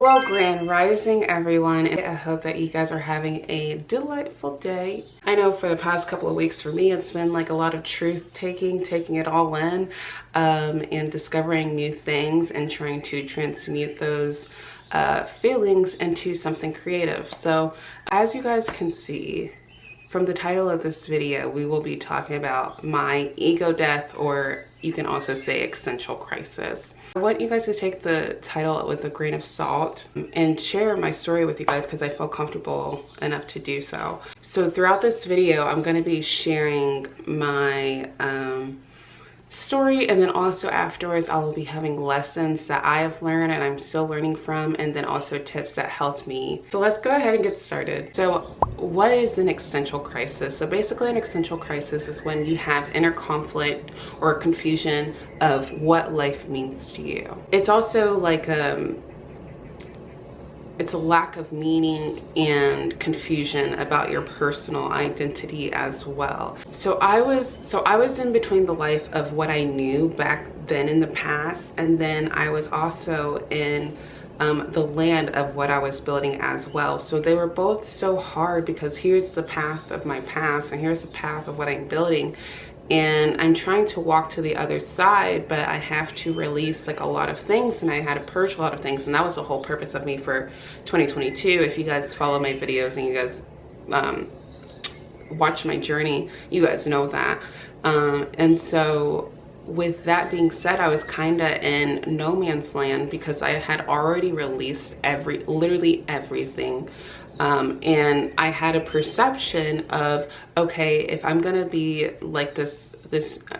Well, grand rising everyone, and I hope that you guys are having a delightful day. I know for the past couple of weeks for me it's been like a lot of truth taking it all in, and discovering new things and trying to transmute those feelings into something creative. So as you guys can see from the title of this video, we will be talking about my ego death, or you can also say existential crisis. I want you guys to take the title with a grain of salt and share my story with you guys because I feel comfortable enough to do so. So throughout this video, I'm going to be sharing my story, and then also afterwards I will be having lessons that I have learned and I'm still learning from, and then also tips that helped me. So let's go ahead and get started. So what is an existential crisis? So basically an existential crisis is when you have inner conflict or confusion of what life means to you. It's also like it's a lack of meaning and confusion about your personal identity as well. So I was in between the life of what I knew back then in the past, and then I was also in the land of what I was building as well. So they were both so hard because here's the path of my past and here's the path of what I'm building, and I'm trying to walk to the other side, but I have to release like a lot of things, and I had to purge a lot of things, and that was the whole purpose of me for 2022. If you guys follow my videos and you guys watch my journey, you guys know that. And so with that being said, I was kind of in no man's land because I had already released literally everything. And I had a perception of, okay, if I'm gonna be like this,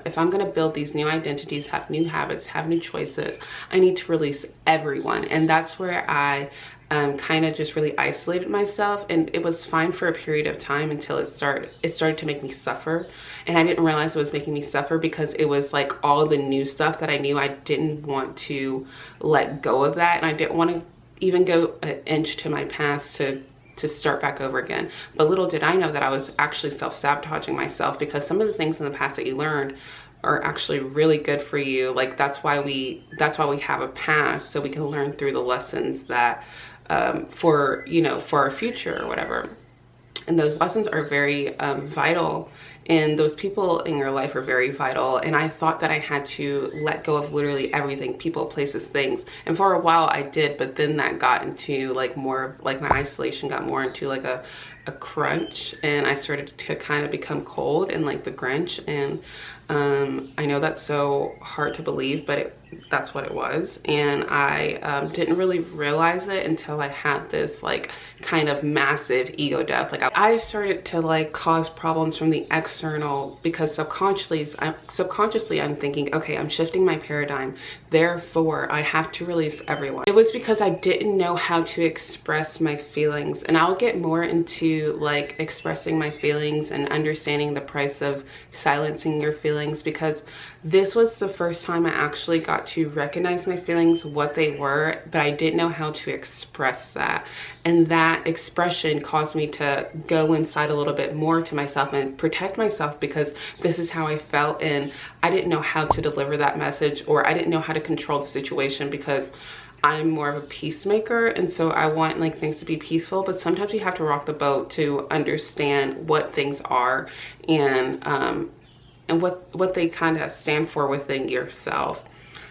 if I'm gonna build these new identities, have new habits, have new choices, I need to release everyone. And that's where I kind of just really isolated myself, and it was fine for a period of time until it started to make me suffer. And I didn't realize it was making me suffer because it was like all the new stuff that I knew. I didn't want to let go of that, and I didn't want to even go an inch to my past to start back over again. But little did I know that I was actually self-sabotaging myself, because some of the things in the past that you learned are actually really good for you. Like that's why we have a past, so we can learn through the lessons that for our future or whatever. And those lessons are very vital, and those people in your life are very vital. And I thought that I had to let go of literally everything, people, places, things. And for a while I did, but then that got into like more like my isolation got more into like a crunch, and I started to kind of become cold and like the Grinch. And I know that's so hard to believe, but that's what it was. And I didn't really realize it until I had this like kind of massive ego death. Like I started to like cause problems from the external, because subconsciously I'm thinking, okay, I'm shifting my paradigm, therefore I have to release everyone. It was because I didn't know how to express my feelings, and I'll get more into like expressing my feelings and understanding the price of silencing your feelings, because this was the first time I actually got to recognize my feelings, what they were, but I didn't know how to express that. And that expression caused me to go inside a little bit more to myself and protect myself, because this is how I felt, and I didn't know how to deliver that message, or I didn't know how to control the situation, because I'm more of a peacemaker, and so I want like things to be peaceful, but sometimes you have to rock the boat to understand what things are, and what they kind of stand for within yourself.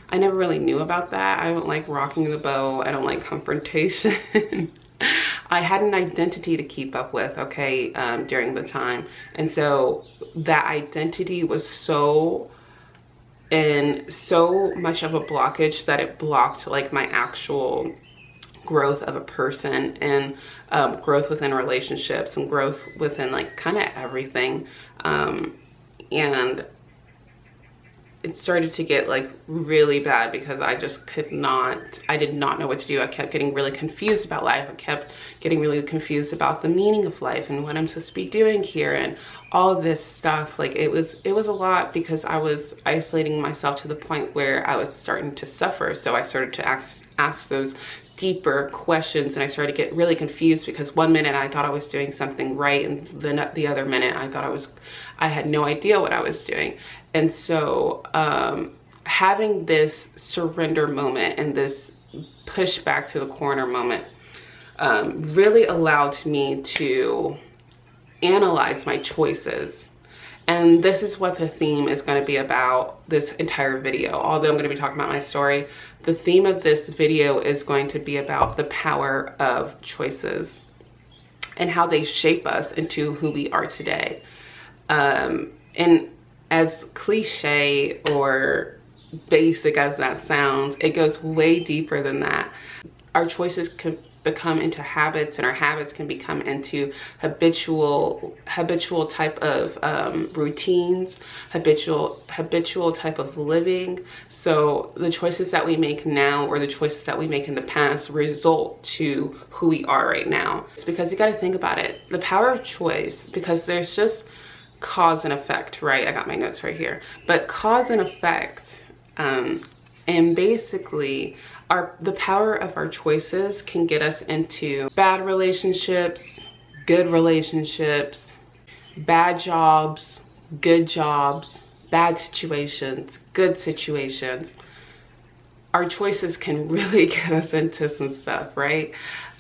I never really knew about that. I don't like rocking the boat. I don't like confrontation. I had an identity to keep up with, okay, during the time. And so that identity was so much of a blockage that it blocked like my actual growth of a person, and growth within relationships, and growth within like kind of everything. And it started to get like really bad because I did not know what to do. I kept getting really confused about life. I kept getting really confused about the meaning of life and what I'm supposed to be doing here and all of this stuff. Like it was a lot, because I was isolating myself to the point where I was starting to suffer. So I started to ask those deeper questions, and I started to get really confused, because one minute I thought I was doing something right, and then the other minute I had no idea what I was doing. And so having this surrender moment and this push back to the corner moment really allowed me to analyze my choices. And this is what the theme is going to be about this entire video. Although I'm going to be talking about my story, the theme of this video is going to be about the power of choices and how they shape us into who we are today. And as cliche or basic as that sounds, it goes way deeper than that. Our choices can become into habits, and our habits can become into habitual type of routines, habitual type of living. So the choices that we make now or the choices that we make in the past result to who we are right now. It's because you got to think about it, the power of choice, because there's just cause and effect, right? I got my notes right here, but cause and effect, and basically the power of our choices can get us into bad relationships, good relationships, bad jobs, good jobs, bad situations, good situations. Our choices can really get us into some stuff, right?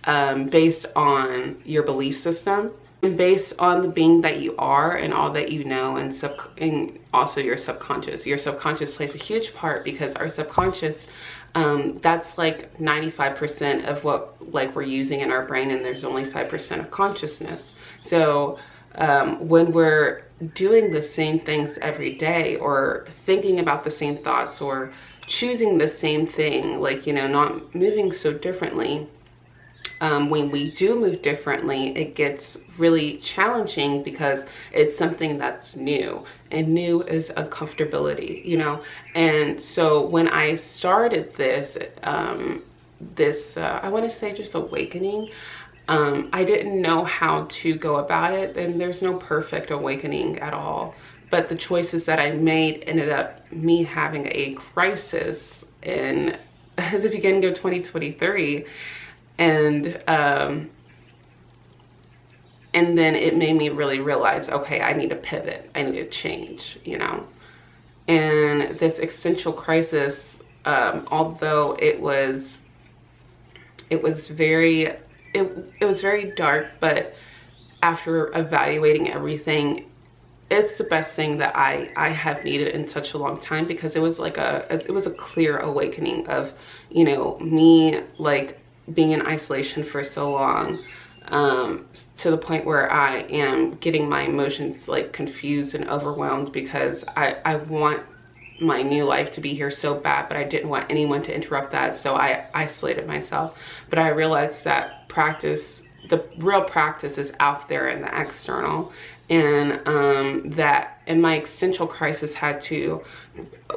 Based on your belief system and based on the being that you are and all that you know, and also your subconscious. Your subconscious plays a huge part, because our subconscious, that's like 95% of what we're using in our brain, and there's only 5% of consciousness. So when we're doing the same things every day, or thinking about the same thoughts, or choosing the same thing, not moving so differently, when we do move differently, it gets really challenging because it's something that's new, and new is uncomfortability, And so when I started this, I want to say just awakening, I didn't know how to go about it, and there's no perfect awakening at all. But the choices that I made ended up me having a crisis in the beginning of 2023. And then it made me really realize, okay, I need to pivot. I need to change, And this existential crisis, although it was very dark, but after evaluating everything, it's the best thing that I have needed in such a long time, because it was a clear awakening of, me being in isolation for so long, to the point where I am getting my emotions confused and overwhelmed, because I want my new life to be here so bad, but I didn't want anyone to interrupt that, so I isolated myself. But I realized that the real practice is out there in the external, and my existential crisis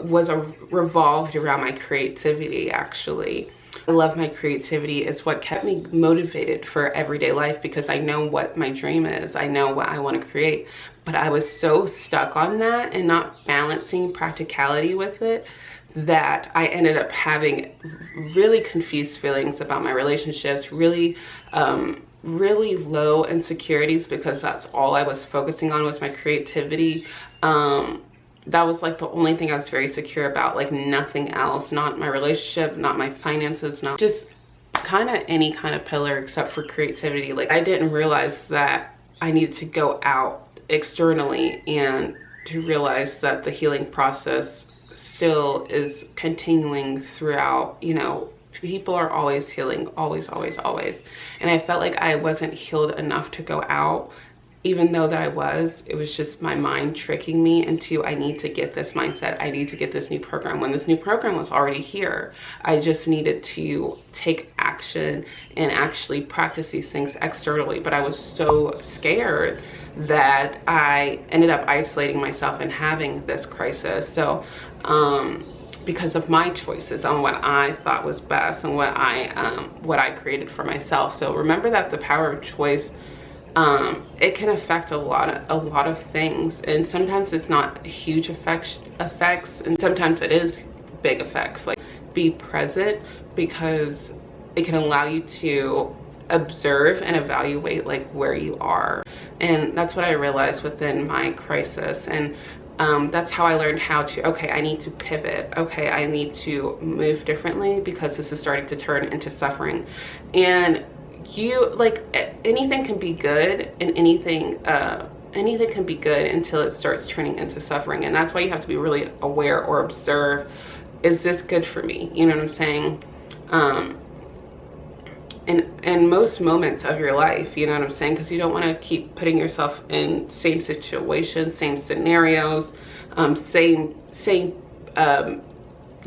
was revolved around my creativity, actually. I love my creativity. It's what kept me motivated for everyday life, because I know what my dream is. I know what I want to create. But I was so stuck on that and not balancing practicality with it, that I ended up having really confused feelings about my relationships, really low insecurities, because that's all I was focusing on was my creativity. That was the only thing I was very secure about, nothing else, not my relationship, not my finances, not just kind of any kind of pillar except for creativity. I didn't realize that I needed to go out externally and to realize that the healing process still is continuing throughout. People are always healing, always, always, always. And I felt like I wasn't healed enough to go out, even though that I was. It was just my mind tricking me into, I need to get this mindset, I need to get this new program, when this new program was already here. I just needed to take action and actually practice these things externally. But I was so scared that I ended up isolating myself and having this crisis. So because of my choices on what I thought was best and what I created for myself. So remember that the power of choice, it can affect a lot of things, and sometimes it's not huge effects, and sometimes it is big effects. Be present, because it can allow you to observe and evaluate where you are. And that's what I realized within my crisis. And That's how I learned how to, okay, I need to pivot. Okay, I need to move differently because this is starting to turn into suffering. And like, anything can be good, and anything can be good until it starts turning into suffering. And that's why you have to be really aware or observe, is this good for me? You know what I'm saying? In most moments of your life, you know what I'm saying? Because you don't want to keep putting yourself in same situations, same scenarios, same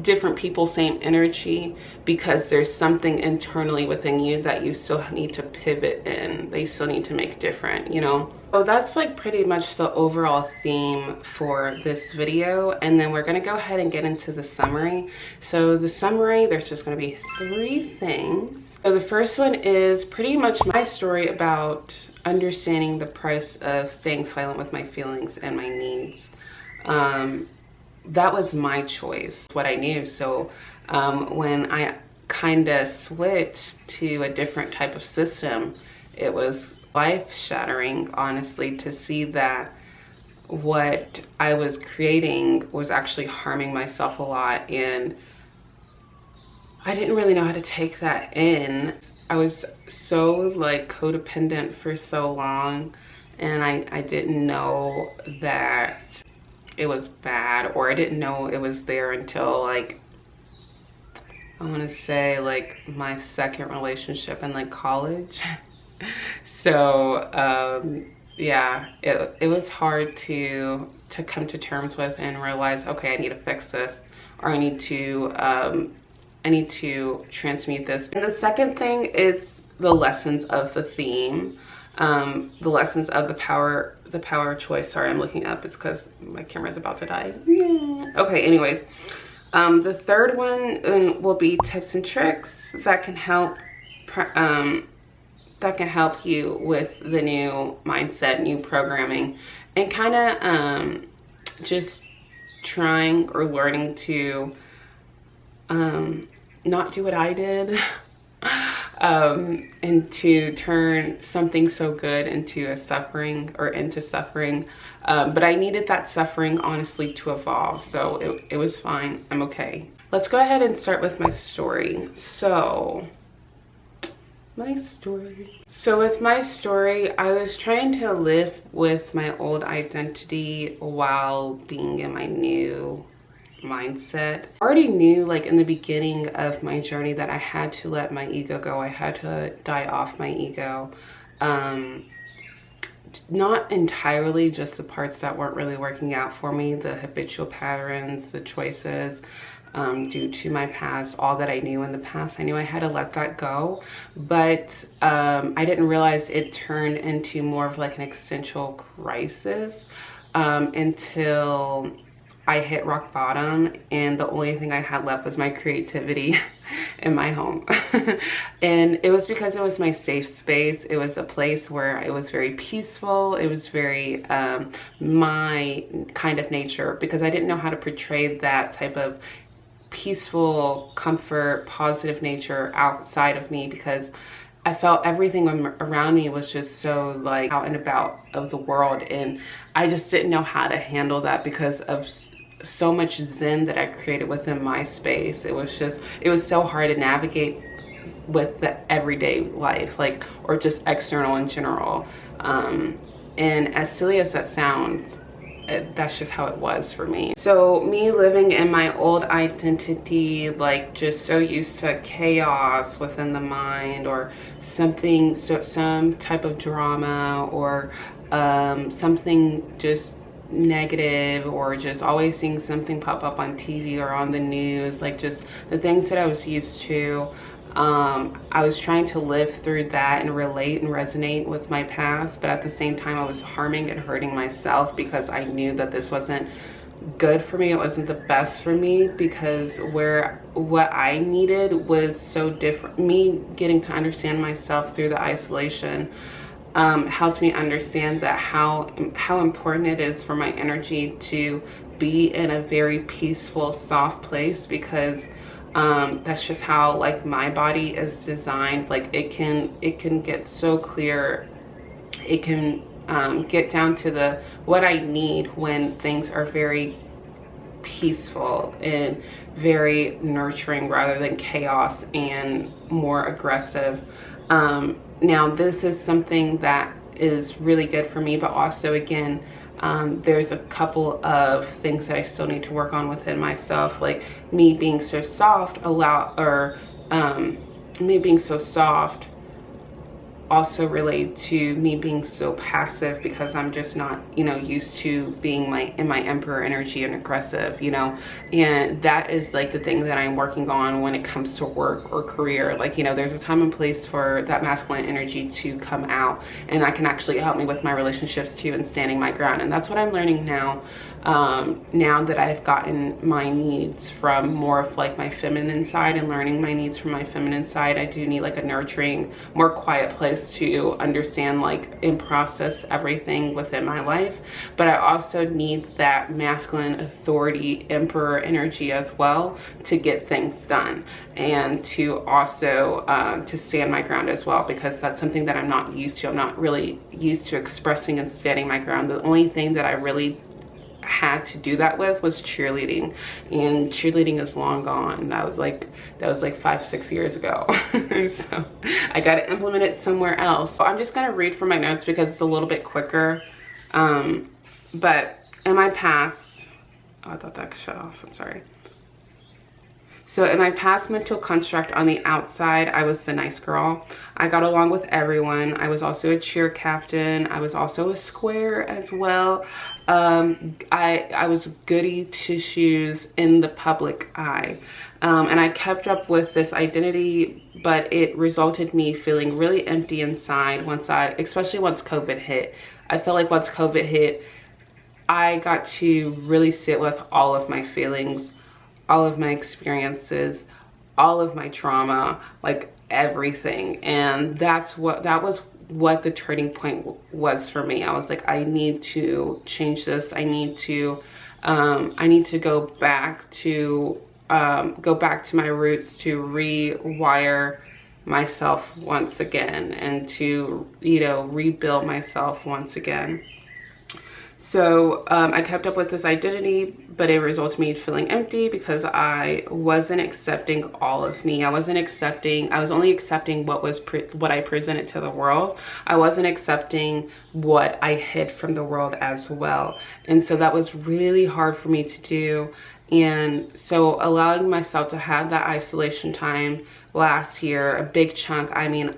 different people, same energy, because there's something internally within you that you still need to pivot in, that you still need to make different, you know? So that's like pretty much the overall theme for this video. And then we're gonna go ahead and get into the summary. So the summary, there's just gonna be 3 things. So the first one is pretty much my story about understanding the price of staying silent with my feelings and my needs. That was my choice, what I knew. So when I kind of switched to a different type of system, it was life-shattering, honestly, to see that what I was creating was actually harming myself a lot, and I didn't really know how to take that in. I was so like codependent for so long, and I didn't know that it was bad, or I didn't know it was there until like, I want to say like my second relationship in like college. So yeah, it was hard to come to terms with and realize, okay, I need to fix this, or I need to transmute this. And the second thing is the lessons of the theme, the lessons of the power of choice. Sorry, I'm looking up. It's because my camera's about to die. Okay, anyways, the third one will be tips and tricks that can help you with the new mindset, new programming, and kind of just trying or learning to not do what I did, and to turn something so good into a suffering, or into suffering. But I needed that suffering, honestly, to evolve. So it was fine. I'm okay. Let's go ahead and start with my story. So with my story, I was trying to live with my old identity while being in my new mindset. I already knew, like, in the beginning of my journey, that I had to let my ego go. I had to die off my ego. Not entirely, just the parts that weren't really working out for me, the habitual patterns, the choices, due to my past, all that I knew in the past. I knew I had to let that go, but I didn't realize it turned into more of like an existential crisis until I hit rock bottom, and the only thing I had left was my creativity in my home. And it was because it was my safe space. It was a place where it was very peaceful. It was very my kind of nature, because I didn't know how to portray that type of peaceful, comfort, positive nature outside of me, because I felt everything around me was just so like out and about of the world, and I just didn't know how to handle that because of so much zen that I created within my space. It was so hard to navigate with the everyday life, like, or just external in general. And as silly as that sounds, that's just how it was for me. So me living in my old identity, like just so used to chaos within the mind, or something, some type of drama, or something just negative, or just always seeing something pop up on TV or on the news, like just the things that I was used to. I was trying to live through that and relate and resonate with my past, but at the same time I was harming and hurting myself, because I knew that this wasn't good for me. It wasn't the best for me, because what I needed was so different. Me getting to understand myself through the isolation helped me understand that how important it is for my energy to be in a very peaceful, soft place, because that's just how like my body is designed. Like it can get so clear, it can get down to the what I need when things are very peaceful and very nurturing rather than chaos and more aggressive. Now this is something that is really good for me, but also again, there's a couple of things that I still need to work on within myself, like me being so soft me being so soft also relate to me being so passive, because I'm just not, you know, used to being in my emperor energy and aggressive, you know. And that is like the thing that I'm working on when it comes to work or career. Like, you know, there's a time and place for that masculine energy to come out, and that can actually help me with my relationships too and standing my ground. And that's what I'm learning now. Now that I've gotten my needs from more of like my feminine side and learning my needs from my feminine side, I do need like a nurturing, more quiet place to understand like and process everything within my life. But I also need that masculine authority emperor energy as well to get things done, and to also to stand my ground as well, because that's something that I'm not used to. I'm not really used to expressing and standing my ground. The only thing that I really had to do that with was cheerleading, and cheerleading is long gone. That was like 5-6 years ago. So I got to implement it somewhere else. So I'm just gonna read from my notes because it's a little bit quicker. But in my past, oh, I thought that could shut off, I'm sorry. So in my past mental construct on the outside, I was the nice girl. I got along with everyone. I was also a cheer captain. I was also a square as well. I was goody two shoes in the public eye. And I kept up with this identity, but it resulted me feeling really empty inside especially once COVID hit. I felt like once COVID hit, I got to really sit with all of my feelings, all of my experiences, all of my trauma, like everything. And that was what the turning point was for me. I was like, I need to change this. I need to go back to my roots, to rewire myself once again, and to, you know, rebuild myself once again. So I kept up with this identity, but it resulted in me feeling empty because I wasn't accepting all of me. I was only accepting what I presented to the world. I wasn't accepting what I hid from the world as well. And so that was really hard for me to do. And so allowing myself to have that isolation time last year, a big chunk, I mean,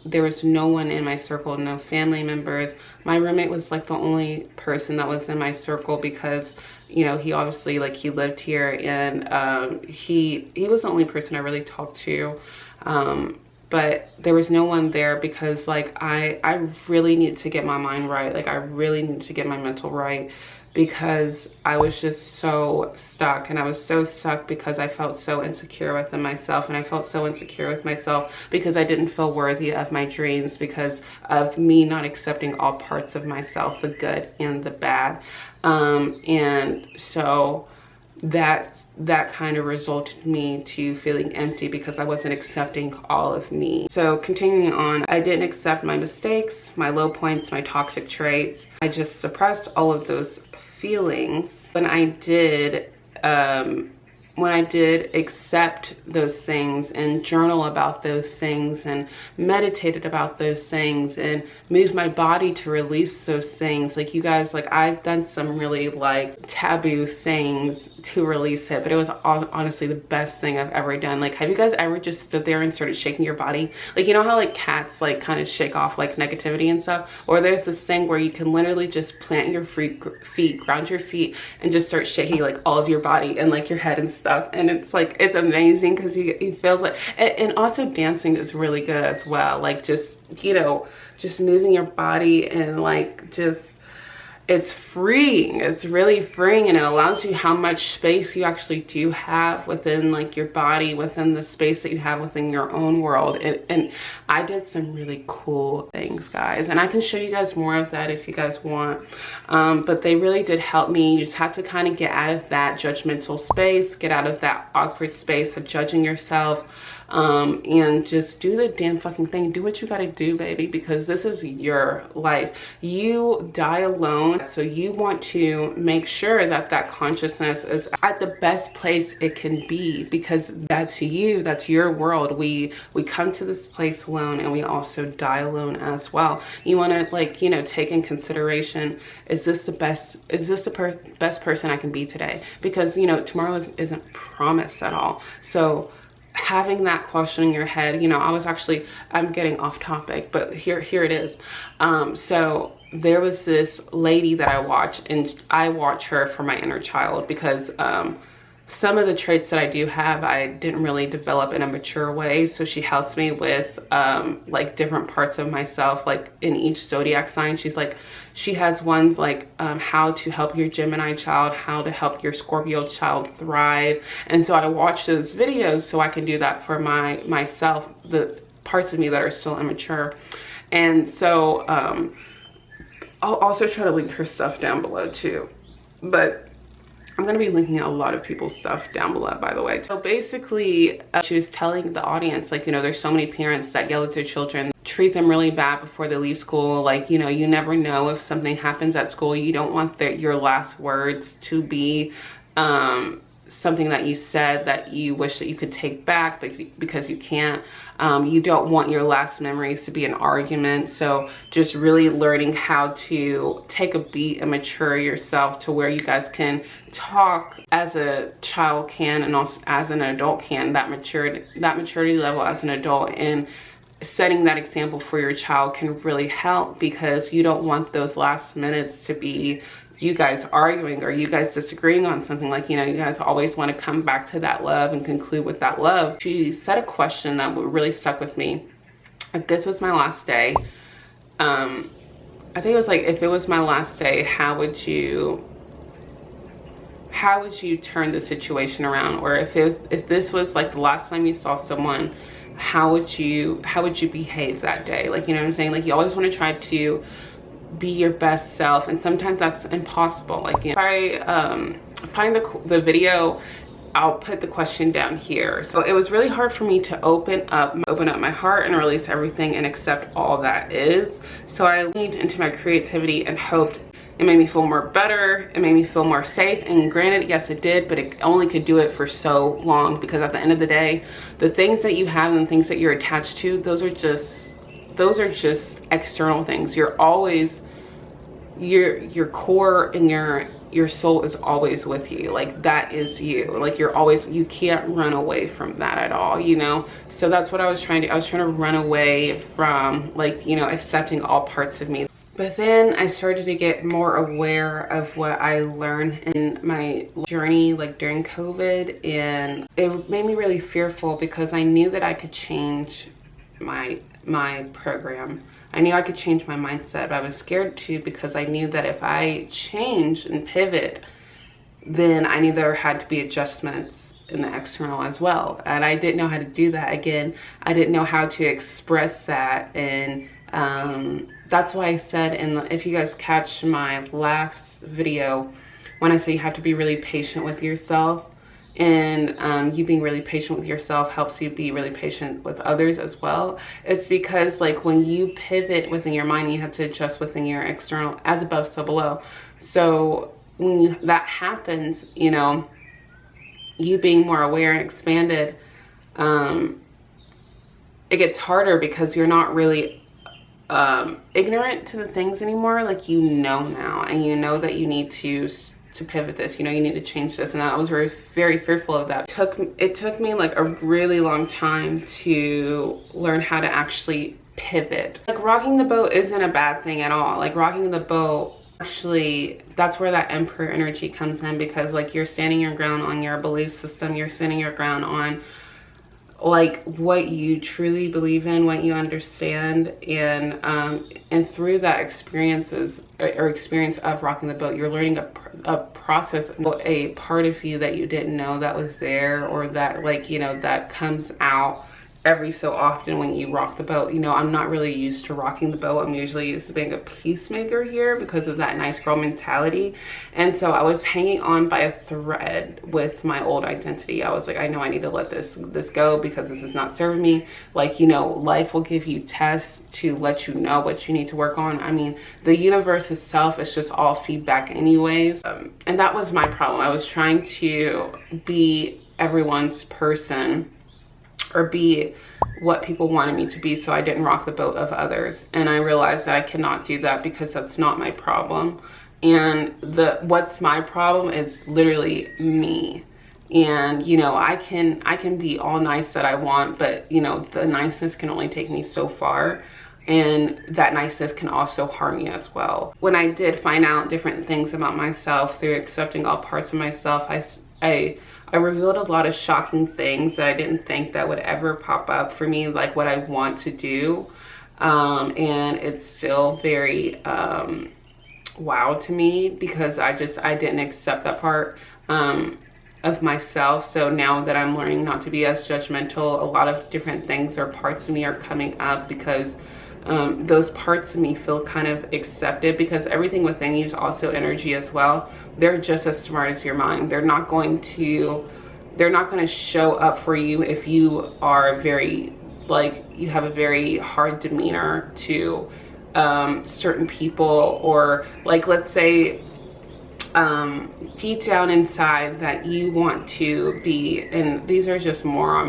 there was no one in my circle, no family members. My roommate was like the only person that was in my circle because, you know, he obviously, like, he lived here, and he was the only person I really talked to. But there was no one there because, like, I really need to get my mind right. Like, I really need to get my mental right, because I was just so stuck. And I was so stuck because I felt so insecure within myself, and I felt so insecure with myself because I didn't feel worthy of my dreams, because of me not accepting all parts of myself, the good and the bad. And so that kind of resulted me to feeling empty because I wasn't accepting all of me. So continuing on, I didn't accept my mistakes, my low points, my toxic traits. I just suppressed all of those feelings. When I did accept those things and journal about those things and meditated about those things and moved my body to release those things, like, you guys, like, I've done some really, like, taboo things to release it, but it was honestly the best thing I've ever done. Like, have you guys ever just stood there and started shaking your body? Like, you know how, like, cats, like, kind of shake off, like, negativity and stuff? Or there's this thing where you can literally just plant your feet, ground your feet, and just start shaking, like, all of your body and, like, your head and stuff. And it's like, it's amazing because it feels like, and also dancing is really good as well. Like, just, you know, just moving your body, and, like, just, it's freeing. It's really freeing, and it allows you how much space you actually do have within, like, your body, within the space that you have within your own world. And I did some really cool things, guys, and I can show you guys more of that if you guys want. But they really did help me. You just have to kind of get out of that judgmental space, get out of that awkward space of judging yourself. and just do the damn fucking thing. Do what you gotta do, baby, because this is your life. You die alone, so you want to make sure that that consciousness is at the best place it can be, because that's you, that's your world. We come to this place alone, and we also die alone as well. You want to, like, you know, take in consideration, is this the best person I can be today? Because, you know, tomorrow isn't promised at all. So having that question in your head, you know, I'm getting off topic, but here it is. So there was this lady that I watch, and I watch her for my inner child, because some of the traits that I do have, I didn't really develop in a mature way. So she helps me with like different parts of myself, like in each zodiac sign. She has ones like how to help your Gemini child, how to help your Scorpio child thrive. And so I watch those videos so I can do that for myself, the parts of me that are still immature. And so I'll also try to link her stuff down below too. But I'm going to be linking a lot of people's stuff down below, by the way. So basically, she was telling the audience, like, you know, there's so many parents that yell at their children, treat them really bad before they leave school. Like, you know, you never know if something happens at school. You don't want your last words to be something that you said that you wish that you could take back, but because you can't. You don't want your last memories to be an argument. So just really learning how to take a beat and mature yourself to where you guys can talk as a child can, and also as an adult can, that maturity level as an adult. And setting that example for your child can really help, because you don't want those last minutes to be you guys arguing or you guys disagreeing on something. Like, you know, you guys always want to come back to that love and conclude with that love. She said a question that really stuck with me. If this was my last day, I think it was like, if it was my last day, how would you turn the situation around? Or if this was like the last time you saw someone, how would you behave that day? Like, you know what I'm saying? Like, you always want to try to be your best self, and sometimes that's impossible. Like, you know, if I find the video, I'll put the question down here. So it was really hard for me to open up my heart and release everything and accept all that is. So I leaned into my creativity and hoped it made me feel better. It made me feel more safe. And granted, yes, it did, but it only could do it for so long, because at the end of the day, the things that you have and the things that you're attached to, those are just external things. You're always, your core and your soul is always with you. Like, that is you. Like, you can't run away from that at all, you know? So that's what I was trying to do. I was trying to run away from, like, you know, accepting all parts of me. But then I started to get more aware of what I learned in my journey, like during COVID, and it made me really fearful, because I knew that I could change my program. I knew I could change my mindset, but I was scared too, because I knew that if I change and pivot, then I knew there had to be adjustments in the external as well. And I didn't know how to do that. Again, I didn't know how to express that. And that's why I said, if you guys catch my last video, when I say you have to be really patient with yourself, and you being really patient with yourself helps you be really patient with others as well. It's because, like, when you pivot within your mind, you have to adjust within your external, as above so below. So when that happens, you know, you being more aware and expanded, it gets harder, because you're not really ignorant to the things anymore. Like, you know now, and you know that you need to pivot this, you know, you need to change this. And I was very, very fearful of that. It took me like a really long time to learn how to actually pivot. Like, rocking the boat isn't a bad thing at all. Like, rocking the boat, actually, that's where that emperor energy comes in, because, like, you're standing your ground on your belief system. You're standing your ground on, like, what you truly believe in, what you understand. And through that experience of rocking the boat, you're learning a process, a part of you that you didn't know that was there, or that, like, you know, that comes out every so often when you rock the boat. You know, I'm not really used to rocking the boat. I'm usually used to being a peacemaker here because of that nice girl mentality. And so I was hanging on by a thread with my old identity. I was like, I know I need to let this go because this is not serving me. Like, you know, life will give you tests to let you know what you need to work on. I mean, the universe itself is just all feedback anyways. And that was my problem. I was trying to be everyone's person, or be what people wanted me to be, so I didn't rock the boat of others. And I realized that I cannot do that because that's not my problem. And what's my problem is literally me. And you know, I can be all nice that I want, but you know, the niceness can only take me so far, and that niceness can also harm me as well. When I did find out different things about myself through accepting all parts of myself, I revealed a lot of shocking things that I didn't think that would ever pop up for me, like what I want to do. And it's still very wow to me because I didn't accept that part of myself. So now that I'm learning not to be as judgmental, a lot of different things or parts of me are coming up because those parts of me feel kind of accepted, because everything within you is also energy as well. They're just as smart as your mind. They're not going to show up for you if you are very, like, you have a very hard demeanor to certain people, or like, let's say deep down inside that you want to be, and these are just more on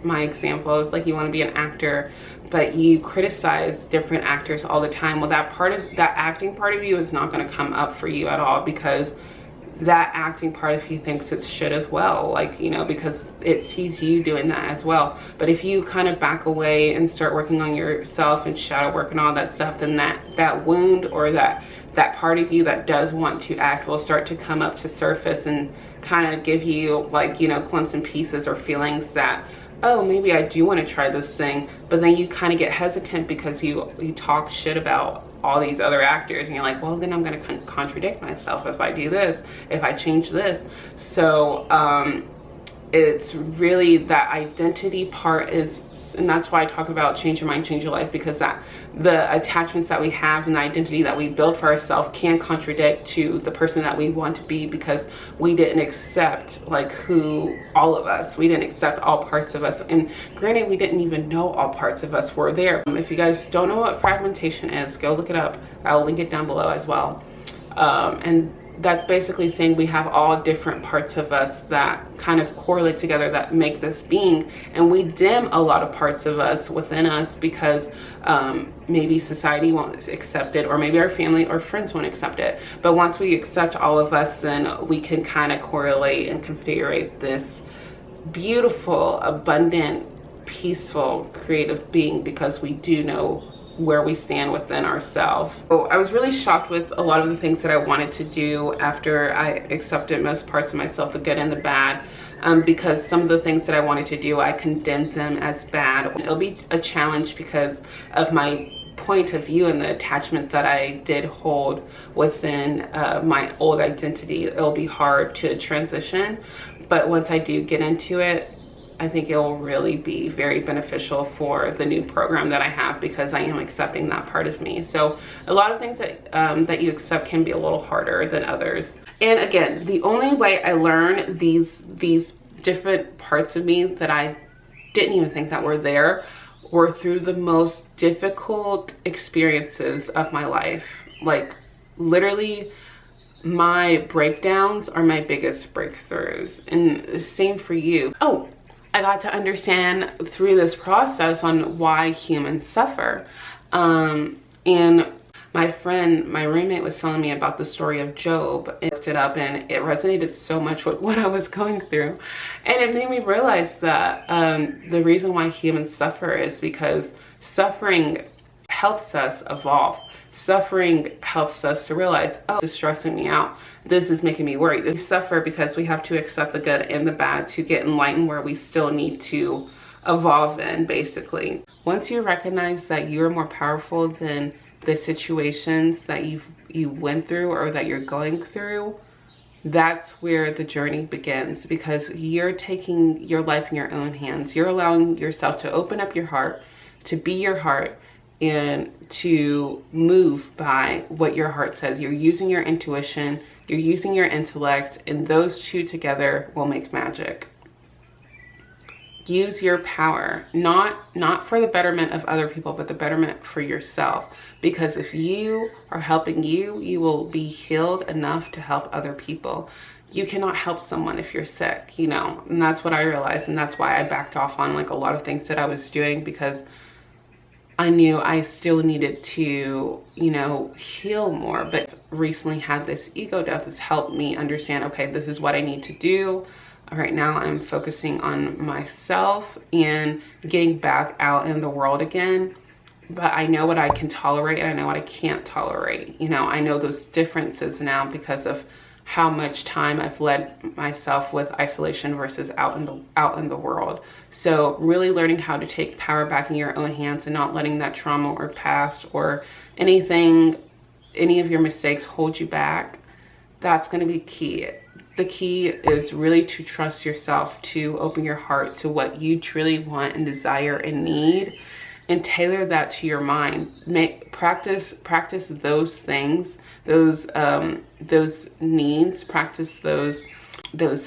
my examples, like you want to be an actor, but you criticize different actors all the time. Well, that acting part of you is not going to come up for you at all, because that acting part of you thinks it's shit as well, like, you know, because it sees you doing that as well. But if you kind of back away and start working on yourself and shadow work and all that stuff, then that wound, or that part of you that does want to act, will start to come up to surface and kind of give you, like, you know, clumps and pieces or feelings that, oh, maybe I do want to try this thing. But then you kind of get hesitant because you talk shit about all these other actors, and you're like, well, then I'm going to contradict myself if I do this, if I change this. So it's really that identity part is, and that's why I talk about change your mind, change your life, because that the attachments that we have and the identity that we build for ourselves can contradict to the person that we want to be, because we didn't accept, like, who all of us, we didn't accept all parts of us. And granted, we didn't even know all parts of us were there. If you guys don't know what fragmentation is, go look it up. I'll link it down below as well. And that's basically saying we have all different parts of us that kind of correlate together, that make this being, and we dim a lot of parts of us within us because maybe society won't accept it, or maybe our family or friends won't accept it. But once we accept all of us, then we can kind of correlate and configure this beautiful, abundant, peaceful, creative being, because we do know where we stand within ourselves. So I was really shocked with a lot of the things that I wanted to do after I accepted most parts of myself, the good and the bad, because some of the things that I wanted to do, I condemned them as bad. It'll be a challenge because of my point of view and the attachments that I did hold within my old identity. It'll be hard to transition, but once I do get into it, I think it will really be very beneficial for the new program that I have, because I am accepting that part of me. So a lot of things that you accept can be a little harder than others. And again, the only way I learn these different parts of me that I didn't even think that were there were through the most difficult experiences of my life. Like, literally, my breakdowns are my biggest breakthroughs, and the same for you. Oh, I got to understand through this process on why humans suffer. And my roommate was telling me about the story of Job. I looked it up and it resonated so much with what I was going through. And it made me realize that the reason why humans suffer is because suffering helps us evolve. Suffering helps us to realize, oh, this is stressing me out. This is making me worried. We suffer because we have to accept the good and the bad to get enlightened where we still need to evolve in, basically. Once you recognize that you're more powerful than the situations that you went through or that you're going through, that's where the journey begins, because you're taking your life in your own hands. You're allowing yourself to open up your heart, to be your heart, and to move by what your heart says. You're using your intuition, you're using your intellect, and those two together will make magic. Use your power, not for the betterment of other people, but the betterment for yourself. Because if you are helping you, you will be healed enough to help other people. You cannot help someone if you're sick, you know, and that's what I realized. And that's why I backed off on like a lot of things that I was doing, because I knew I still needed to, you know, heal more. But recently had this ego death that's helped me understand, okay, this is what I need to do. Right now I'm focusing on myself and getting back out in the world again. But I know what I can tolerate and I know what I can't tolerate. You know, I know those differences now because of how much time I've led myself with isolation versus out in the world. So really learning how to take power back in your own hands and not letting that trauma or past or anything, any of your mistakes hold you back. That's going to be key. The key is really to trust yourself, to open your heart to what you truly want and desire and need, and tailor that to your mind. Practice those things, those needs, practice those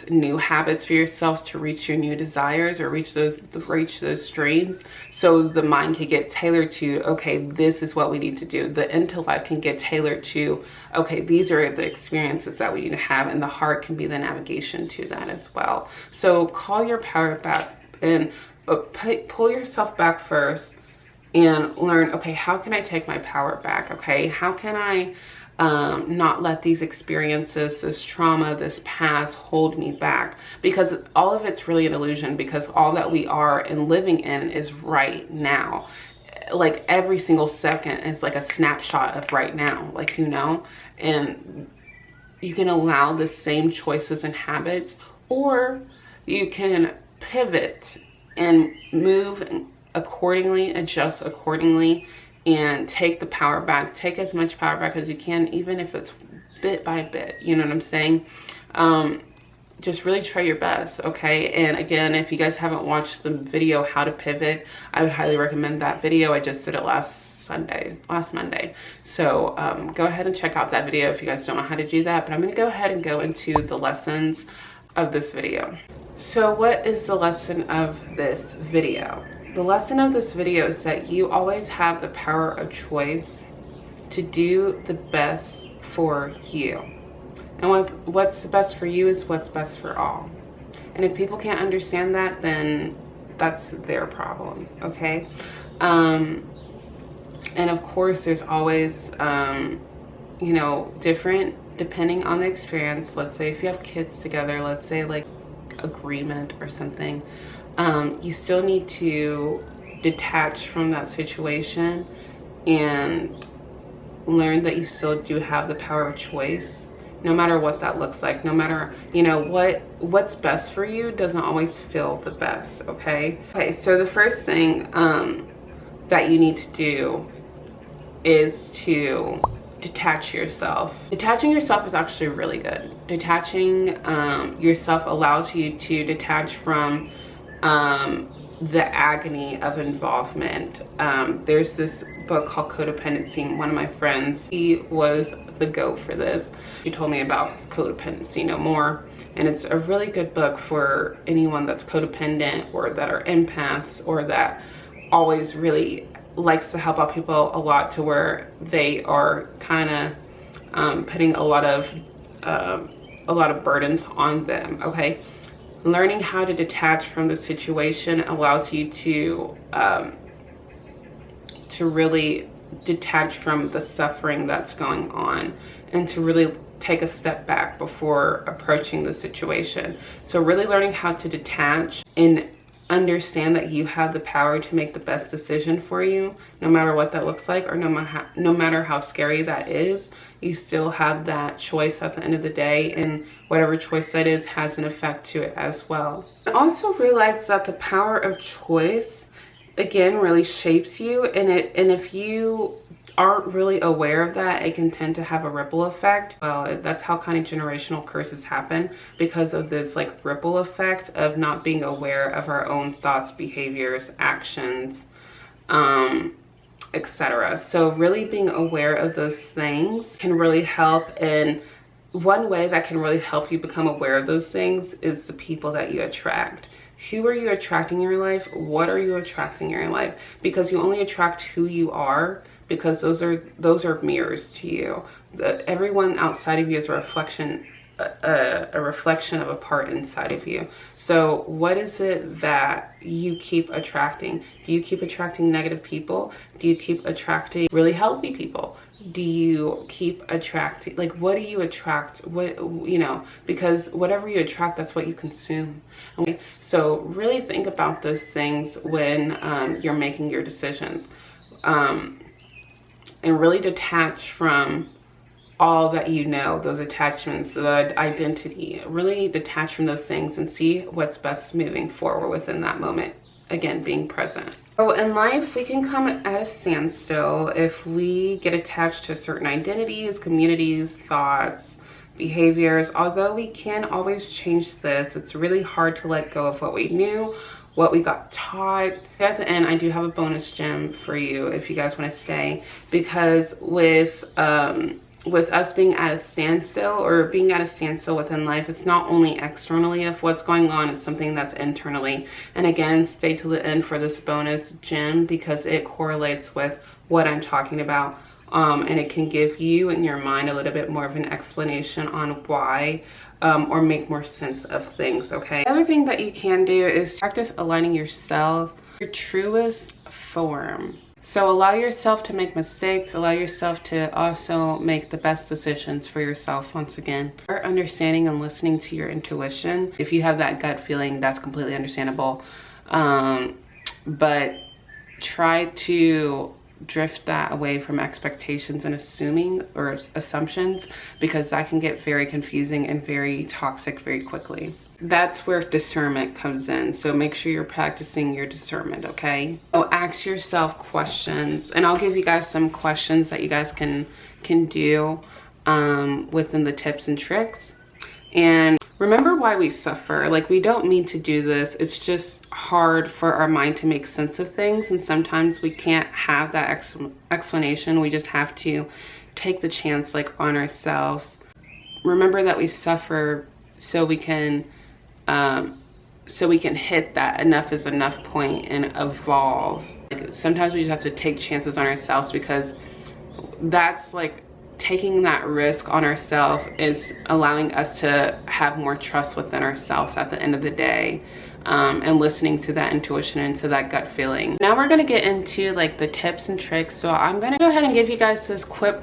new habits for yourself to reach your new desires or reach those dreams, so the mind can get tailored to, okay, this is what we need to do. The intellect can get tailored to, okay, these are the experiences that we need to have, and the heart can be the navigation to that as well. So call your power back and pull yourself back first and learn, okay, how can I take my power back? Okay, how can I not let these experiences, this trauma, this past hold me back? Because all of it's really an illusion, because all that we are and living in is right now. Like every single second is like a snapshot of right now, like, you know, and you can allow the same choices and habits, or you can pivot and move accordingly, adjust accordingly, and take the power back. Take as much power back as you can, even if it's bit by bit, you know what I'm saying? Just really try your best, okay? And again, if you guys haven't watched the video How to Pivot, I would highly recommend that video. I just did it last Monday. So go ahead and check out that video if you guys don't know how to do that. But I'm gonna go ahead and go into the lessons of this video. So what is the lesson of this video? The lesson of this video is that you always have the power of choice to do the best for you. And what's best for you is what's best for all. And if people can't understand that, then that's their problem, okay? And of course, there's always, you know, different depending on the experience. Let's say if you have kids together, let's say like agreement or something, you still need to detach from that situation and learn that you still do have the power of choice, no matter what that looks like. No matter, you know, what's best for you doesn't always feel the best, okay? Okay, so the first thing that you need to do is to detach yourself. Detaching yourself is actually really good. Detaching yourself allows you to detach from the agony of involvement. There's this book called Codependency. One of my friends, he was the GOAT for this. She told me about Codependency No More, and it's a really good book for anyone that's codependent or that are empaths or that always really likes to help out people a lot, to where they are kind of putting a lot of burdens on them, okay? Learning how to detach from the situation allows you to really detach from the suffering that's going on, and to really take a step back before approaching the situation. So really learning how to detach and understand that you have the power to make the best decision for you, no matter what that looks like, or no matter how scary that is. You still have that choice at the end of the day, and whatever choice that is has an effect to it as well. I also realized that the power of choice, again, really shapes you, and if you aren't really aware of that, it can tend to have a ripple effect. Well, that's how kind of generational curses happen, because of this like ripple effect of not being aware of our own thoughts, behaviors, actions, etc. So really being aware of those things can really help. And one way that can really help you become aware of those things is the people that you attract. Who are you attracting in your life? What are you attracting in your life? Because you only attract who you are, because those are mirrors to you. Everyone outside of you is a reflection of a part inside of you. So what is it that you keep attracting? Do you keep attracting negative people? Do you keep attracting really healthy people? Do you keep attracting, like, what do you attract? What, you know, because whatever you attract, that's what you consume. Okay? So really think about those things when you're making your decisions, and really detach from all that, you know, those attachments, the identity. Really detach from those things and see what's best moving forward within that moment. Again, being present. So in life, we can come at a standstill if we get attached to certain identities, communities, thoughts, behaviors. Although we can always change this, it's really hard to let go of what we knew, what we got taught. At the end, I do have a bonus gem for you if you guys want to stay, because with us being at a standstill, or being at a standstill within life, it's not only externally of what's going on, it's something that's internally. And again, stay till the end for this bonus gem, because it correlates with what I'm talking about, and it can give you in your mind a little bit more of an explanation on why, or make more sense of things. Okay, the other thing that you can do is practice aligning yourself your truest form. So allow yourself to make mistakes, allow yourself to also make the best decisions for yourself. Once again, start understanding and listening to your intuition. If you have that gut feeling, that's completely understandable. But try to drift that away from expectations and assuming, or assumptions, because that can get very confusing and very toxic very quickly. That's where discernment comes in. So make sure you're practicing your discernment, okay? So ask yourself questions, and I'll give you guys some questions that you guys can do within the tips and tricks. And remember why we suffer. Like, we don't mean to do this. It's just hard for our mind to make sense of things, and sometimes we can't have that explanation. We just have to take the chance, like, on ourselves. Remember that we suffer so we can hit that enough is enough point and evolve. Like, sometimes we just have to take chances on ourselves, because that's like taking that risk on ourselves is allowing us to have more trust within ourselves at the end of the day, and listening to that intuition and to that gut feeling. Now we're gonna get into like the tips and tricks. So I'm gonna go ahead and give you guys this quick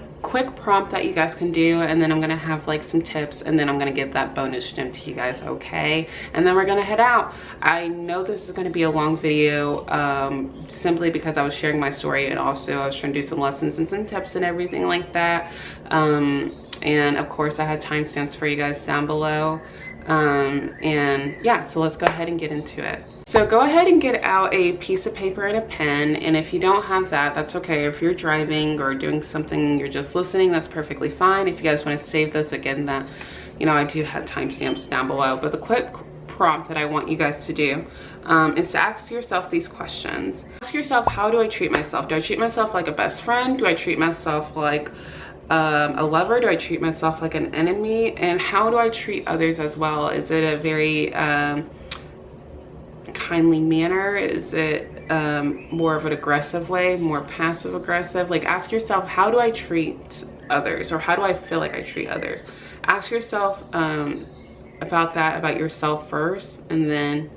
prompt that you guys can do, and then I'm gonna have like some tips, and then I'm gonna give that bonus gem to you guys, okay? And then we're gonna head out. I know this is gonna be a long video, simply because I was sharing my story, and also I was trying to do some lessons and some tips and everything like that. And of course I had timestamps for you guys down below. And yeah, so let's go ahead and get into it. So go ahead and get out a piece of paper and a pen, and if you don't have that, that's okay. If you're driving or doing something, you're just listening, that's perfectly fine. If you guys want to save this, again, that, you know, I do have timestamps down below. But the quick prompt that I want you guys to do is to ask yourself these questions. Ask yourself, how do I treat myself? Do I treat myself like a best friend? Do I treat myself like a lover? Do I treat myself like an enemy? And how do I treat others as well? Is it a very kindly manner? Is it more of an aggressive way, more passive aggressive? Like, ask yourself, how do I treat others, or how do I feel like I treat others? Ask yourself about that, about yourself first, and then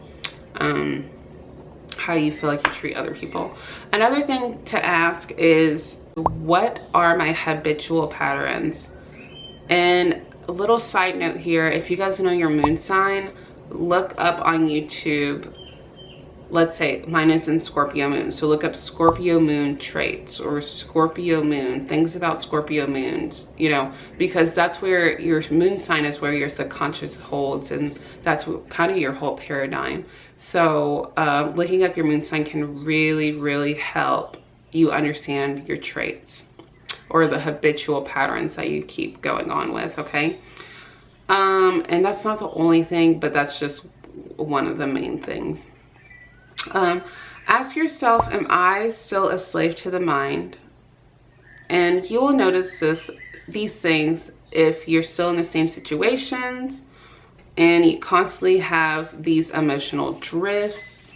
how you feel like you treat other people. Another thing to ask is, what are my habitual patterns? And a little side note here, if you guys know your moon sign, look up on YouTube, let's say mine is in Scorpio moon, so look up Scorpio moon traits, or Scorpio moon, things about Scorpio moons, you know, because that's where your moon sign is, where your subconscious holds, and that's kind of your whole paradigm. So looking up your moon sign can really help you understand your traits. or the habitual patterns that you keep going on with, okay? And that's not the only thing, but that's just one of the main things. Ask yourself, am I still a slave to the mind? And you will notice these things if you're still in the same situations and you constantly have these emotional drifts.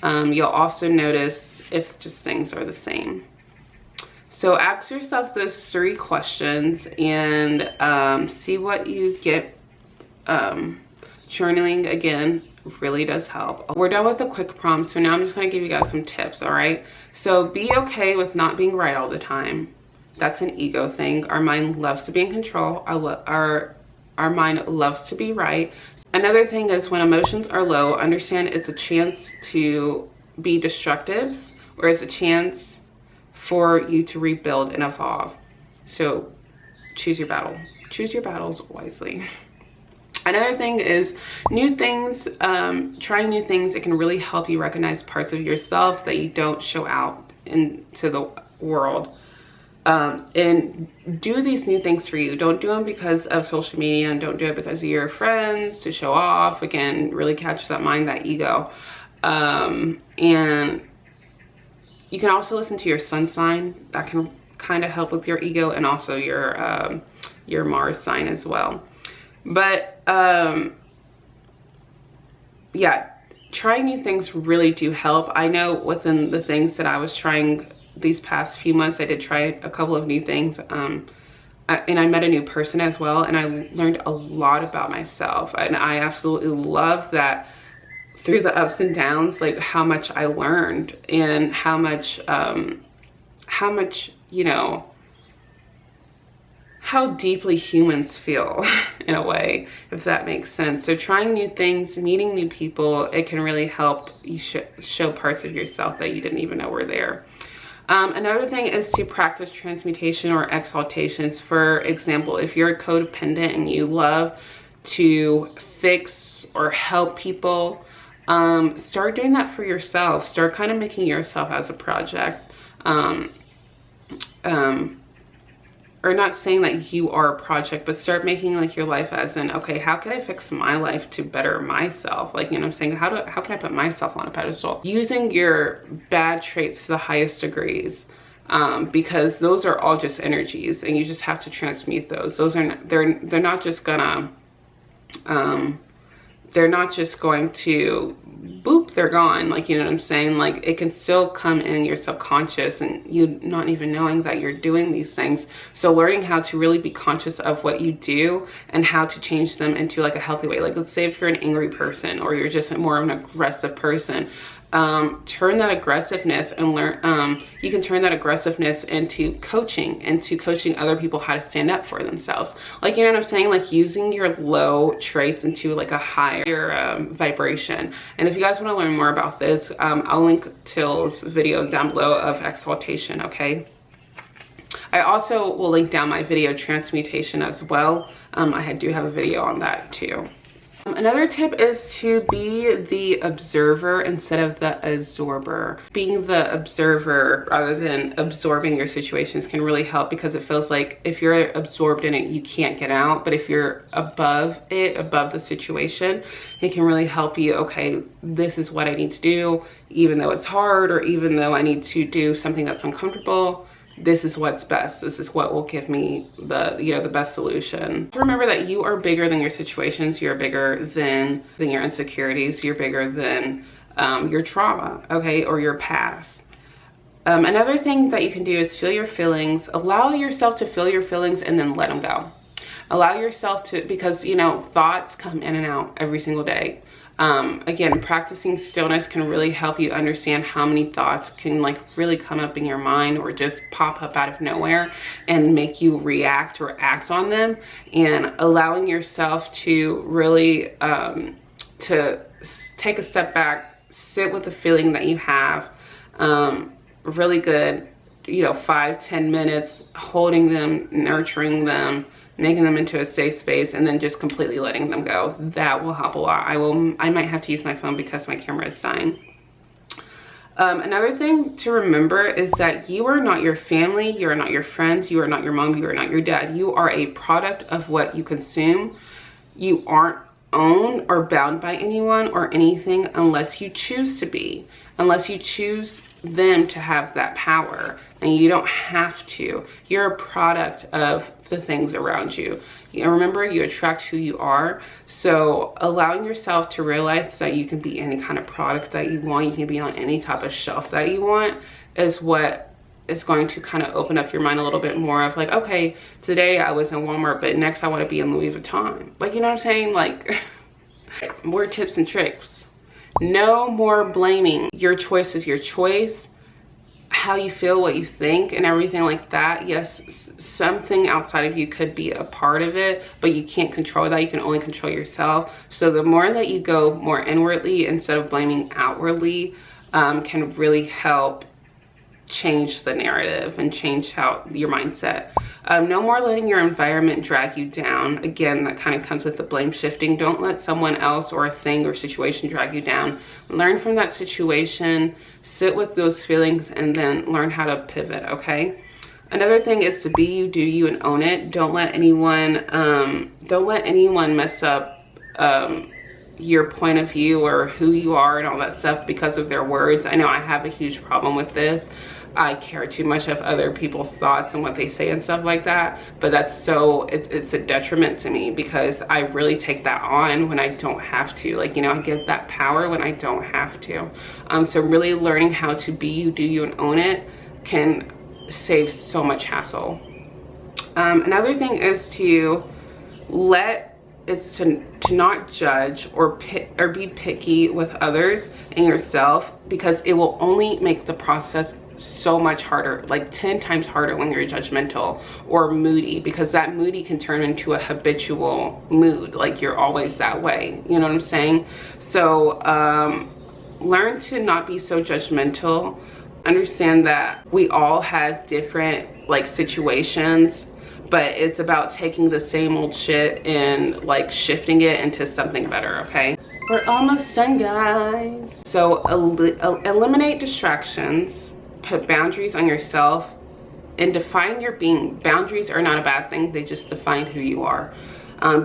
You'll also notice if just things are the same. So ask yourself those 3 questions and see what you get. Journaling, again, really does help. We're done with the quick prompts, so now I'm just going to give you guys some tips, all right? So be okay with not being right all the time. That's an ego thing. Our mind loves to be in control. Our mind loves to be right. Another thing is when emotions are low, understand it's a chance to be destructive, or it's a chance for you to rebuild and evolve. So choose your battle. Choose your battles wisely. Another thing is new things, trying new things. It can really help you recognize parts of yourself that you don't show out into the world. And do these new things for you. Don't do them because of social media, and don't do it because of your friends to show off. Again, really catches that mind, that ego. And you can also listen to your sun sign. That can kind of help with your ego, and also your Mars sign as well. But yeah, trying new things really do help. I know within the things that I was trying these past few months, I did try a couple of new things, and I met a new person as well, and I learned a lot about myself. And I absolutely love that through the ups and downs, like how much I learned, and how much you know, how deeply humans feel in a way, if that makes sense. So trying new things, meeting new people, it can really help you show parts of yourself that you didn't even know were there. Another thing is to practice transmutation or exaltations. For example, if you're a codependent and you love to fix or help people, start doing that for yourself. Start kind of making yourself as a project. Or not saying that you are a project, but start making like your life as in, okay, how can I fix my life to better myself? Like, you know what I'm saying? How can I put myself on a pedestal? Using your bad traits to the highest degrees, because those are all just energies, and you just have to transmute those. Those are they're not just gonna they're not just going to boop, they're gone. Like, you know what I'm saying? Like, it can still come in your subconscious and you not even knowing that you're doing these things. So learning how to really be conscious of what you do and how to change them into like a healthy way. Like, let's say if you're an angry person, or you're just more of an aggressive person, turn that aggressiveness and learn, you can turn that aggressiveness into coaching other people how to stand up for themselves. Like, you know what I'm saying? Like, using your low traits into like a higher vibration. And if you guys want to learn more about this, I'll link Till's video down below of exaltation, okay? I also will link down my video transmutation as well. I do have a video on that too. Another tip is to be the observer instead of the absorber. Being the observer rather than absorbing your situations can really help, because it feels like if you're absorbed in it, you can't get out. But if you're above it, above the situation, it can really help you, okay, this is what I need to do, even though it's hard, or even though I need to do something that's uncomfortable. This is what's best. This is what will give me the, you know, the best solution. Remember that you are bigger than your situations. You're bigger than your insecurities. You're bigger than your trauma, okay, or your past. Another thing that you can do is feel your feelings. Allow yourself to feel your feelings and then let them go. Allow yourself to, because, you know, thoughts come in and out every single day. Again, practicing stillness can really help you understand how many thoughts can like really come up in your mind, or just pop up out of nowhere and make you react or act on them. And allowing yourself to really to take a step back, sit with the feeling that you have, really good, you know, 5-10 minutes, holding them, nurturing them, making them into a safe space, and then just completely letting them go. That will help a lot. I might have to use my phone because my camera is dying. Another thing to remember is that you are not your family, you are not your friends, you are not your mom, you are not your dad. You are a product of what you consume. You aren't owned or bound by anyone or anything unless you choose to be, unless you choose them to have that power, and you don't have to. You're a product of the things around you. Remember, you attract who you are. So allowing yourself to realize that you can be any kind of product that you want, you can be on any type of shelf that you want, is what is going to kind of open up your mind a little bit more of like, okay, today I was in Walmart, but next I want to be in Louis Vuitton. Like, you know what I'm saying? Like, more tips and tricks. No more blaming. Your choice is your choice. How you feel, what you think, and everything like that. Yes, something outside of you could be a part of it, but you can't control that. You can only control yourself. So the more that you go more inwardly instead of blaming outwardly, can really help change the narrative and change how your mindset. No more letting your environment drag you down. Again, that kind of comes with the blame shifting. Don't let someone else or a thing or situation drag you down. Learn from that situation, sit with those feelings, and then learn how to pivot, okay? Another thing is to be you, do you, and own it. Don't let anyone mess up your point of view or who you are and all that stuff because of their words. I know I have a huge problem with this. I care too much of other people's thoughts and what they say and stuff like that, but that's so, it's a detriment to me because I really take that on when I don't have to. Like, you know, I give that power when I don't have to. So really learning how to be you, do you, and own it can save so much hassle. Another thing is to not judge or be picky with others and yourself, because it will only make the process so much harder, like 10 times harder when you're judgmental or moody, because that moody can turn into a habitual mood, like you're always that way, you know what I'm saying? So learn to not be so judgmental. Understand that we all have different like situations, but it's about taking the same old shit and like shifting it into something better, okay? We're almost done, guys. So eliminate distractions, put boundaries on yourself, and define your being. Boundaries are not a bad thing, they just define who you are.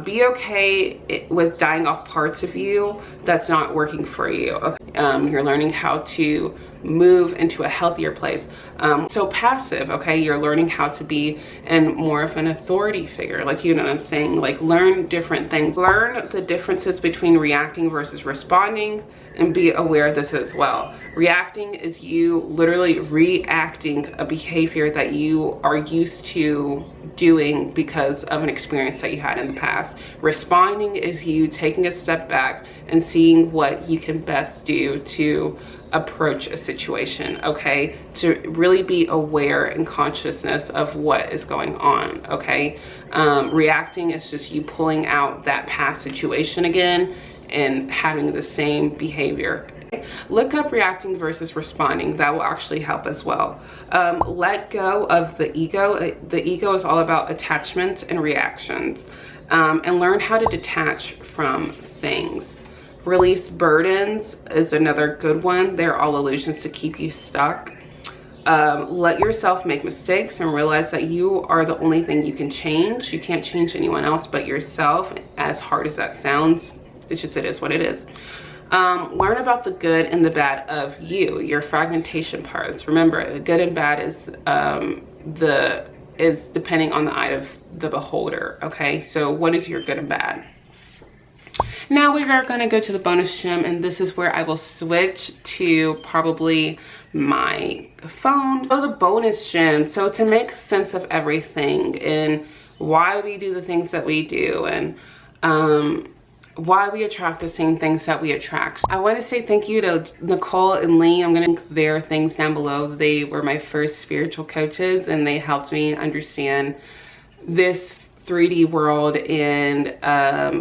Be okay with dying off parts of you that's not working for you. Okay? You're learning how to move into a healthier place. So passive, okay? You're learning how to be in more of an authority figure, like, you know what I'm saying? Like, learn different things. Learn the differences between reacting versus responding, and be aware of this as well. Reacting is you literally reacting a behavior that you are used to doing because of an experience that you had in the past. Responding is you taking a step back and seeing what you can best do to approach a situation, okay? To really be aware and consciousness of what is going on, okay? Reacting is just you pulling out that past situation again and having the same behavior. Look up reacting versus responding. That will actually help as well. Let go of the ego. The ego is all about attachments and reactions. And learn how to detach from things. Release burdens is another good one. They're all illusions to keep you stuck. Let yourself make mistakes and realize that you are the only thing you can change. You can't change anyone else but yourself, as hard as that sounds. It is what it is. Learn about the good and the bad of you, your fragmentation parts. Remember, the good and bad is depending on the eye of the beholder, okay? So what is your good and bad? Now we are going to go to the bonus gem, and this is where I will switch to probably my phone. So the bonus gem, so to make sense of everything and why we do the things that we do, and why we attract the same things that we attract. I want to say thank you to Nicole and Lee. I'm going to link their things down below. They were my first spiritual coaches, and they helped me understand this 3D world and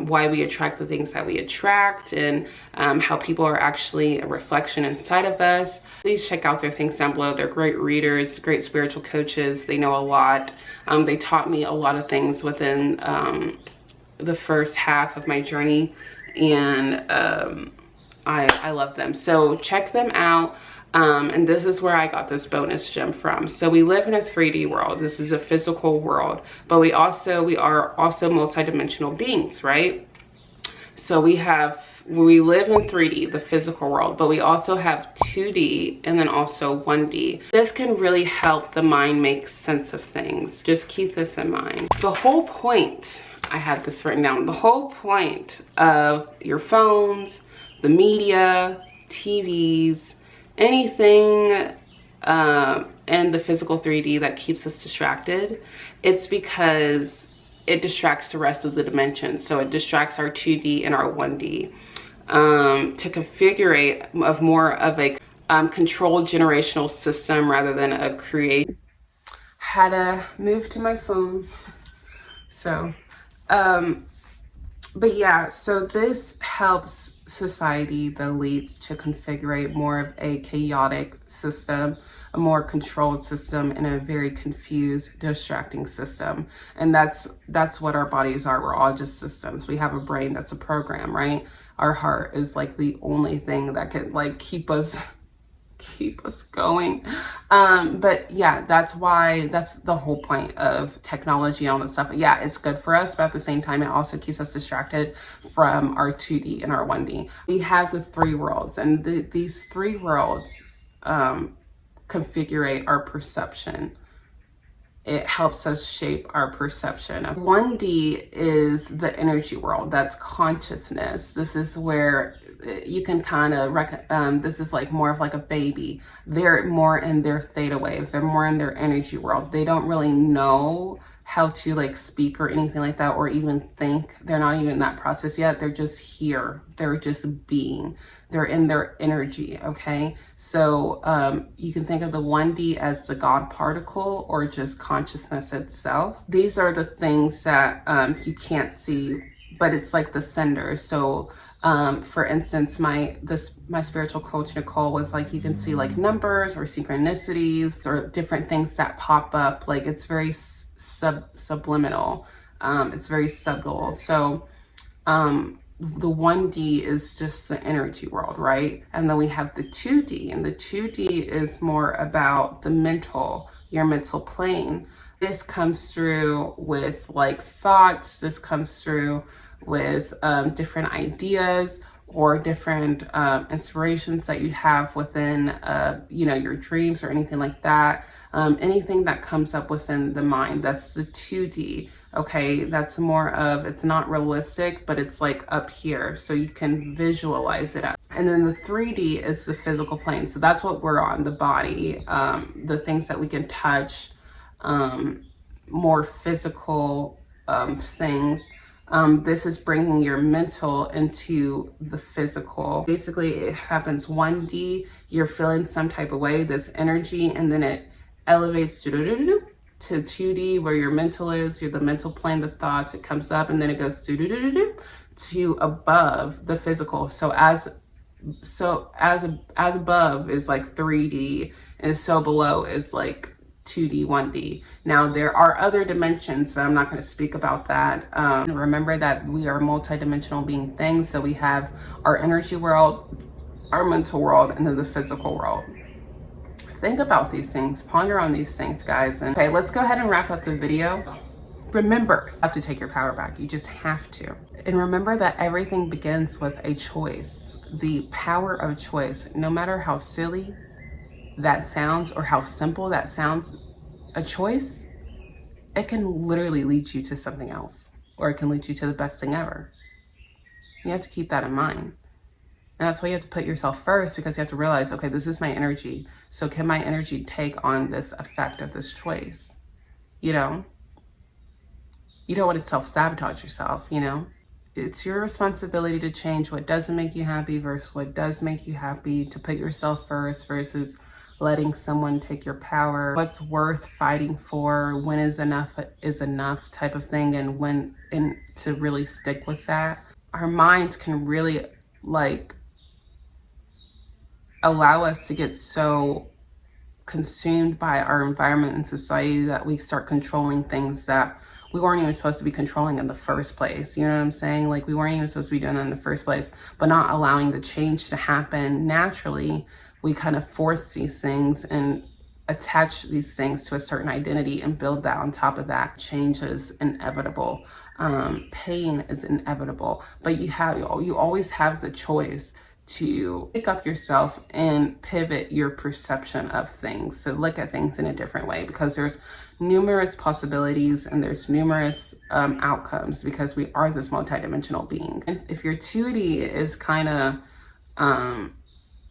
why we attract the things that we attract, and how people are actually a reflection inside of us. Please check out their things down below. They're great readers, great spiritual coaches. They know a lot. They taught me a lot of things within the first half of my journey, and I love them. So check them out. And this is where I got this bonus gem from. So we live in a 3D world. This is a physical world, but we are also multidimensional beings, right? So we live in 3D, the physical world, but we also have 2D and then also 1D. This can really help the mind make sense of things. Just keep this in mind. The whole point, I had this written down, the whole point of your phones, the media, TVs, anything in the physical 3D that keeps us distracted, it's because it distracts the rest of the dimensions. So it distracts our 2D and our 1D to configure of more of a controlled generational system rather than a create. Had to move to my phone. So, but yeah, so this helps society, the elites, to configure more of a chaotic system, a more controlled system, and a very confused, distracting system. And that's what our bodies are. We're all just systems. We have a brain that's a program, right? Our heart is like the only thing that can like keep us going. But yeah, that's the whole point of technology and all this stuff. Yeah, it's good for us, but at the same time, it also keeps us distracted from our 2D and our 1D. We have the 3 worlds, and these 3 worlds configure our perception. It helps us shape our perception. 1D is the energy world. That's consciousness. This is where you can kind of, this is like more of like a baby. They're more in their theta wave. They're more in their energy world. They don't really know how to like speak or anything like that, or even think. They're not even in that process yet. They're just here. They're just being. They're in their energy, okay? So you can think of the 1D as the God particle or just consciousness itself. These are the things that you can't see, but it's like the sender. So for instance, my spiritual coach, Nicole, was like, you can see like numbers or synchronicities or different things that pop up. Like it's very subliminal. It's very subtle. So the 1D is just the energy world, right? And then we have the 2D, and the 2D is more about the your mental plane. This comes through with like thoughts. This comes through with different ideas or different inspirations that you have within, your dreams or anything like that. Anything that comes up within the mind, that's the 2D. Okay, that's more of, it's not realistic, but it's like up here, so you can visualize it. And then the 3D is the physical plane. So that's what we're on, the body, the things that we can touch, more physical things. This is bringing your mental into the physical. Basically, it happens 1D, you're feeling some type of way, this energy, and then it elevates to 2D where your mental is, you're the mental plane, the thoughts, it comes up, and then it goes to above the physical. So as above is like 3D, and so below is like 2D, 1D. Now there are other dimensions, but I'm not going to speak about that. Remember that we are multidimensional being things. So we have our energy world, our mental world, and then the physical world. Think about these things, ponder on these things, guys. And okay, let's go ahead and wrap up the video. Remember, you have to take your power back. You just have to. And remember that everything begins with a choice. The power of choice, no matter how silly that sounds or how simple that sounds, a choice, it can literally lead you to something else, or it can lead you to the best thing ever. You have to keep that in mind. And that's why you have to put yourself first, because you have to realize, okay, this is my energy. So can my energy take on this effect of this choice? You don't want to self-sabotage yourself, It's your responsibility to change what doesn't make you happy versus what does make you happy, to put yourself first versus letting someone take your power. What's worth fighting for, when is enough type of thing, and to really stick with that. Our minds can really allow us to get so consumed by our environment and society that we start controlling things that we weren't even supposed to be controlling in the first place. You know what I'm saying? We weren't even supposed to be doing that in the first place, but not allowing the change to happen naturally we kind of force these things and attach these things to a certain identity and build that on top of that. Change is inevitable. Pain is inevitable, but you always have the choice to pick up yourself and pivot your perception of things, to look at things in a different way, because there's numerous possibilities and there's numerous outcomes, because we are this multidimensional being. And if your 2D is kind of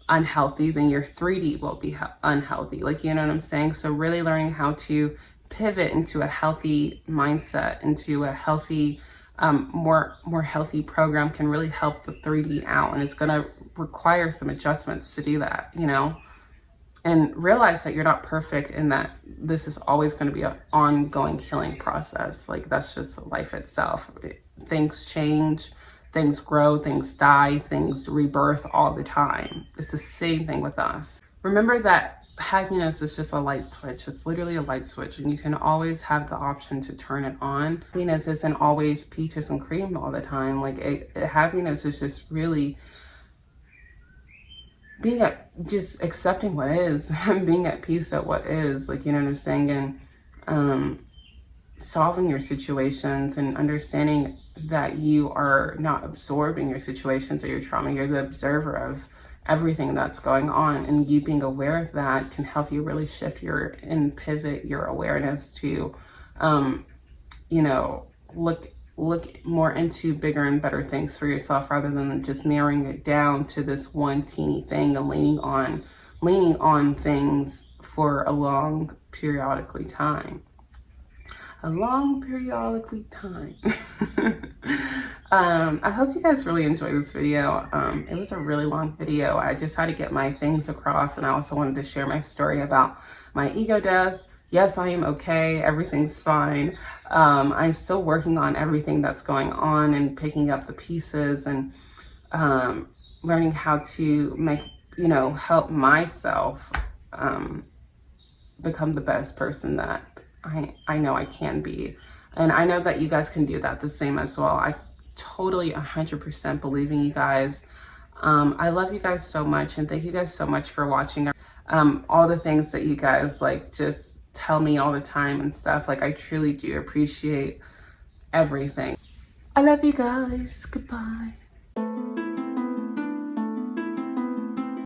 unhealthy, then your 3D will be unhealthy. Like, you know what I'm saying? So really learning how to pivot into a healthy mindset, into a healthy, more healthy program can really help the 3D out. And it's going to require some adjustments to do that, you know, and realize that you're not perfect and that this is always going to be an ongoing healing process. Like, that's just life itself. Things change, things grow, things die, things rebirth all the time. It's the same thing with us. Remember that happiness is just a light switch. It's literally a light switch, and you can always have the option to turn it on. Happiness isn't always peaches and cream all the time. Like, happiness is just really just accepting what is and being at peace at what is. Like, you know what I'm saying? And solving your situations and understanding that you are not absorbing your situations or your trauma. You're the observer of everything that's going on, and you being aware of that can help you really shift and pivot your awareness to, you know, look more into bigger and better things for yourself, rather than just narrowing it down to this one teeny thing and leaning on things for a long periodically time. I hope you guys really enjoyed this video. It was a really long video. I just had to get my things across, and I also wanted to share my story about my ego death. Yes, I am okay. Everything's fine. I'm still working on everything that's going on and picking up the pieces and learning how to help myself become the best person that I know I can be. And I know that you guys can do that the same as well. I totally 100% believe in you guys. I love you guys so much, and thank you guys so much for watching. All the things that you guys just tell me all the time and stuff. Like, I truly do appreciate everything. I love you guys. Goodbye.